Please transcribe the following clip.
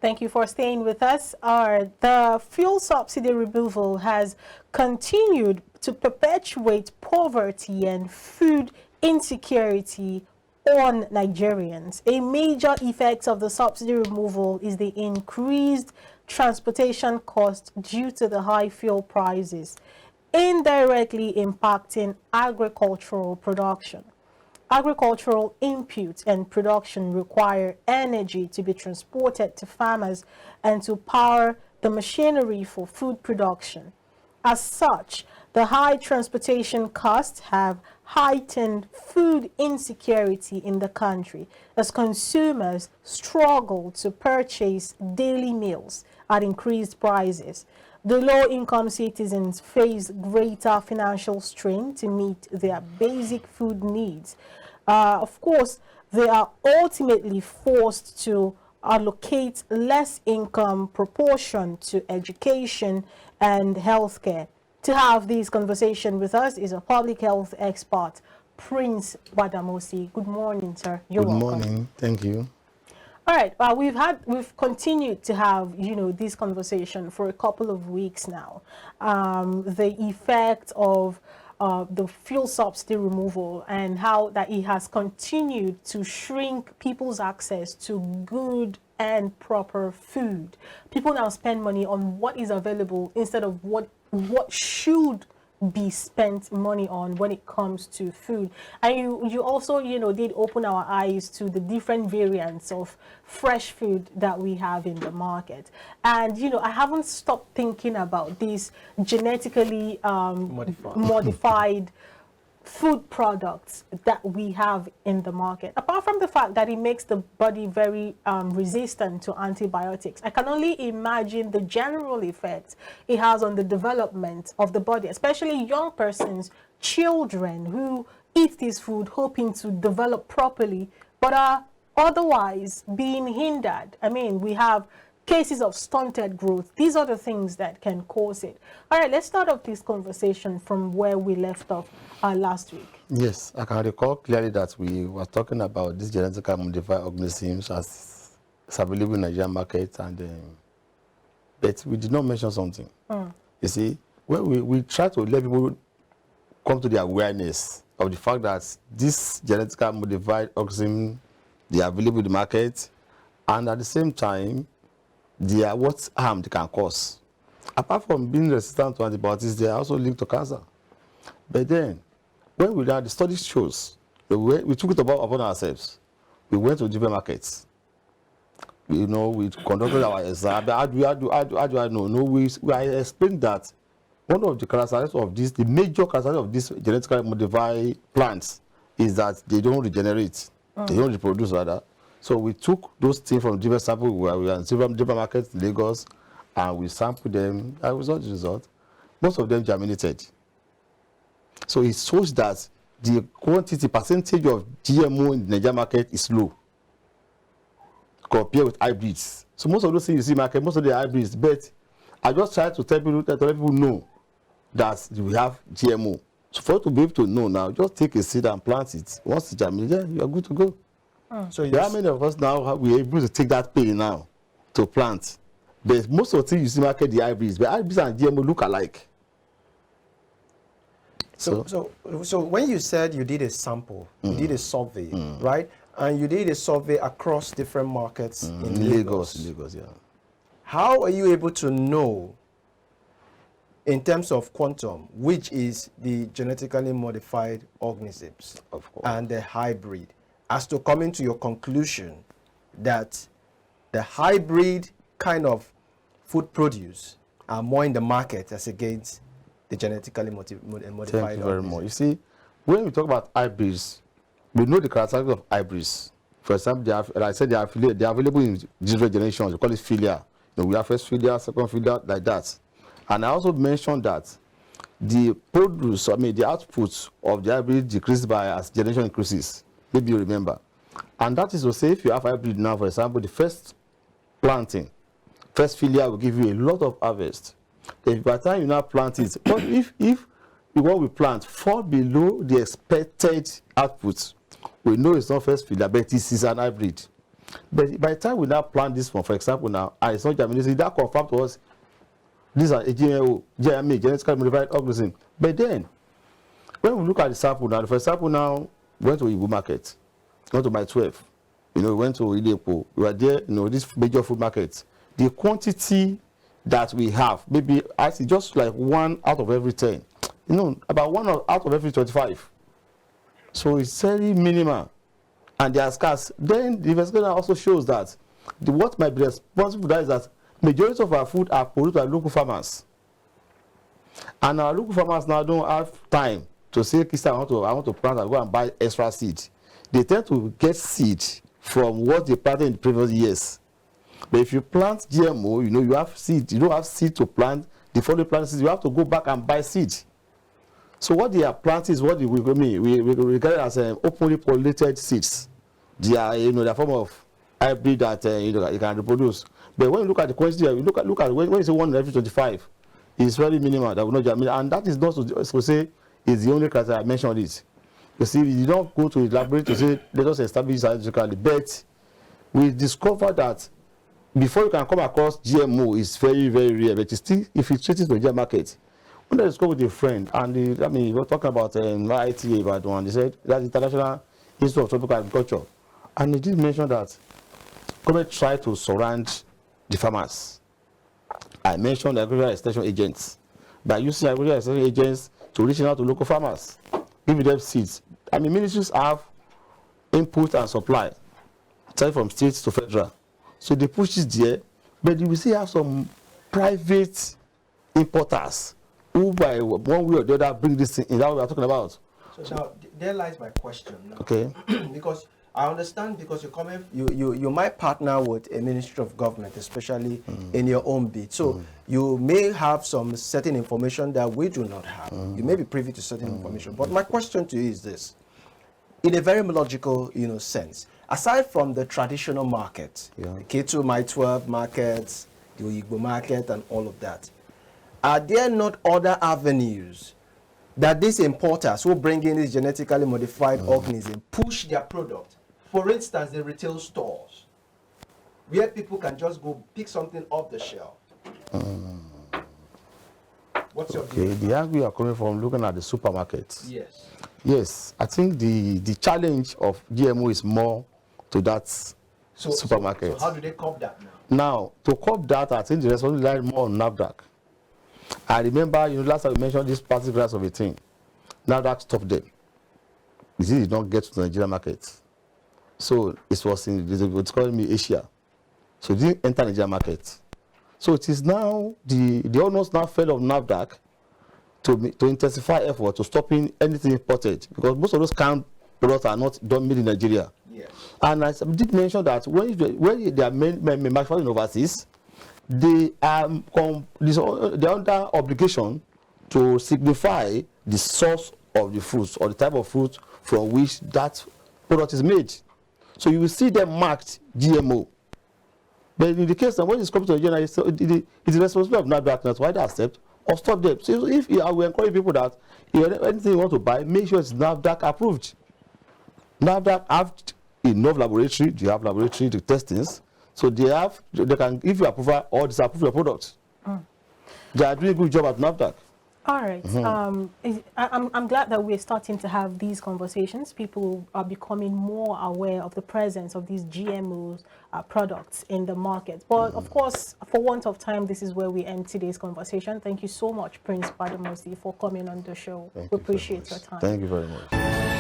Thank you for staying with us. The fuel subsidy removal has continued to perpetuate poverty and food insecurity on Nigerians. A major effect of the subsidy removal is the increased transportation cost due to the high fuel prices, indirectly impacting agricultural production. Agricultural inputs and production require energy to be transported to farmers and to power the machinery for food production. As such, the high transportation costs have heightened food insecurity in the country as consumers struggle to purchase daily meals at increased prices. The low-income citizens face greater financial strain to meet their basic food needs. Of course, they are ultimately forced to allocate less income proportion to education and healthcare. To have this conversation with us is a public health expert, Prince Badamosi. Good morning, sir. You're welcome. Good morning. Thank you. All right. We've continued to have, this conversation for a couple of weeks now. The effect of the fuel subsidy removal and how that it has continued to shrink people's access to good and proper food. People now spend money on what is available instead of what should be spent money on when it comes to food. And you also did open our eyes to the different variants of fresh food that we have in the market. And I haven't stopped thinking about these genetically modified food products that we have in the market. Apart from the fact that it makes the body very resistant to antibiotics, I can only imagine the general effect it has on the development of the body, especially young persons, children who eat this food hoping to develop properly, but are otherwise being hindered. I mean, we have cases of stunted growth. These are the things that can cause it. All right, let's start off this conversation from where we left off last week. Yes, I can recall clearly that we were talking about this genetically modified organisms as available in the Nigerian market, but we did not mention something. You see, when we try to let people come to the awareness of the fact that this genetically modified organism, they are available in the market, and at the same time, they are what harm they can cause. Apart from being resistant to antibiotics, they are also linked to cancer. But then, when we did the study shows, we took it upon ourselves. We went to different markets. We conducted our exam. How do I know? No, we explained that one of the characteristics of this, the major characteristics of these genetically modified plants is that they don't regenerate. They don't reproduce, rather. So we took those things from different samples where we are in different markets in Lagos, and we sampled them. And we saw the result. Most of them germinated. So it shows that the percentage of GMO in the Nigerian market is low compared with hybrids. So most of those things you see in the market, most of the hybrids, but I just try to tell people, let people know that we have GMO. So for you to be able to know now, just take a seed and plant it. Once it germinates, you are good to go. So there are many of us now we are able to take that pain now to plant. But most of the things you see in the market, the hybrids, but hybrids and GMO look alike. So when you said you did a sample, you did a survey, right? And you did a survey across different markets in Lagos. Lagos, yeah. How are you able to know, in terms of quantum, which is the genetically modified organisms and the hybrid, as to coming to your conclusion that the hybrid kind of food produce are more in the market as against the genetically modified? Thank you very much. You see, when we talk about hybrids, we know the characteristics of hybrids. For example, like I said, they are available in different generations. We call it filia. We have first filia, second filia, like that. And I also mentioned that the the output of the hybrid decreases by as generation increases. Maybe you remember. And that is to say, if you have hybrid now, for example, the first planting, first filia will give you a lot of harvest. If by the time you now plant it, but if what we plant fall below the expected output, we know it's not first filia, but this is an hybrid. But by the time we now plant this one, for example, now, and it's not germinating, that confirmed to us these are a GMO, GMA, genetically modified organism. But then, when we look at the sample now, for example, now, we went to Igbo market, went to my 12, we went to Idepo, we were there, this major food market. The quantity that we have, maybe actually just like 1 out of every 10, about 1 out of every 25. So it's very minimal, and they are scarce. Then the investigation also shows that what might be responsible for that is that majority of our food are produced by local farmers, and our local farmers now don't have time to say, "Christian, I want to plant and go and buy extra seed." They tend to get seed from what they planted in the previous years. But if you plant GMO, you have seed. You don't have seed to plant. The following plant seeds, you have to go back and buy seed. So what they are planting is what we regard as openly pollinated seeds. They are, the form of hybrid that you can reproduce. But when you look at the quantity, you look at when you say 1 in every 25, it's very minimal. That will not germinate, and that is not to say is the only criteria I mentioned it. You see, you don't go to elaborate to say let us establish scientifically, but we discovered that before you can come across GMO is very, very rare. But still, if you treat it to the market, when I discovered with a friend, and we were talking about IITA about one, they said that's International Institute of Tropical Agriculture, and he did mention that government try to surround the farmers. I mentioned agricultural extension agents. By using agricultural extension agents to reach out to local farmers, giving them seeds. Ministries have input and supply, starting from states to federal. So they push it there, but you will still have some private importers who, by one way or the other, bring this in. That we are talking about. So now, there lies my question now. Okay. Because I understand, because you might partner with a ministry of government, especially in your own bid. So you may have some certain information that we do not have. You may be privy to certain information. But my question to you is this: in a very logical, sense, aside from the traditional market, the K2 My 12 markets, the Igbo market, and all of that, are there not other avenues that these importers who bring in these genetically modified organisms push their product? For instance, the retail stores, where people can just go pick something off the shelf. What's your view? The angle you are coming from, looking at the supermarkets. Yes. Yes, I think the challenge of GMO is more to that supermarket. So how do they curb that now? Now, to curb that, I think the responsibility lies more on NAFDAC. I remember, last time we mentioned this particular of a thing. NAFDAC stopped them. It did not get to the Nigerian market. So it was it's calling me Asia. So it didn't enter the Nigerian market. So it is now, the owners now fell on NAFDAC to intensify effort to stopping anything imported, because most of those canned products are not made in Nigeria. Yes. And I did mention that when they are manufacturing overseas, they are under obligation to signify the source of the fruits or the type of fruit from which that product is made. So you will see them marked GMO. But in the case that when it's coming to Nigeria, it's the responsibility of NAFDAC to either accept or stop them. So if we encourage people that if anything you want to buy, make sure it's NAFDAC approved. NAFDAC have enough laboratory, they have laboratory to testings, so they can give you approval or disapprove your product. They are doing a good job at NAFDAC. All right. I'm glad that we're starting to have these conversations. People are becoming more aware of the presence of these GMO products in the market. But of course, for want of time, this is where we end today's conversation. Thank you so much, Prince Bademosi, for coming on the show. We appreciate your time. Thank you very much.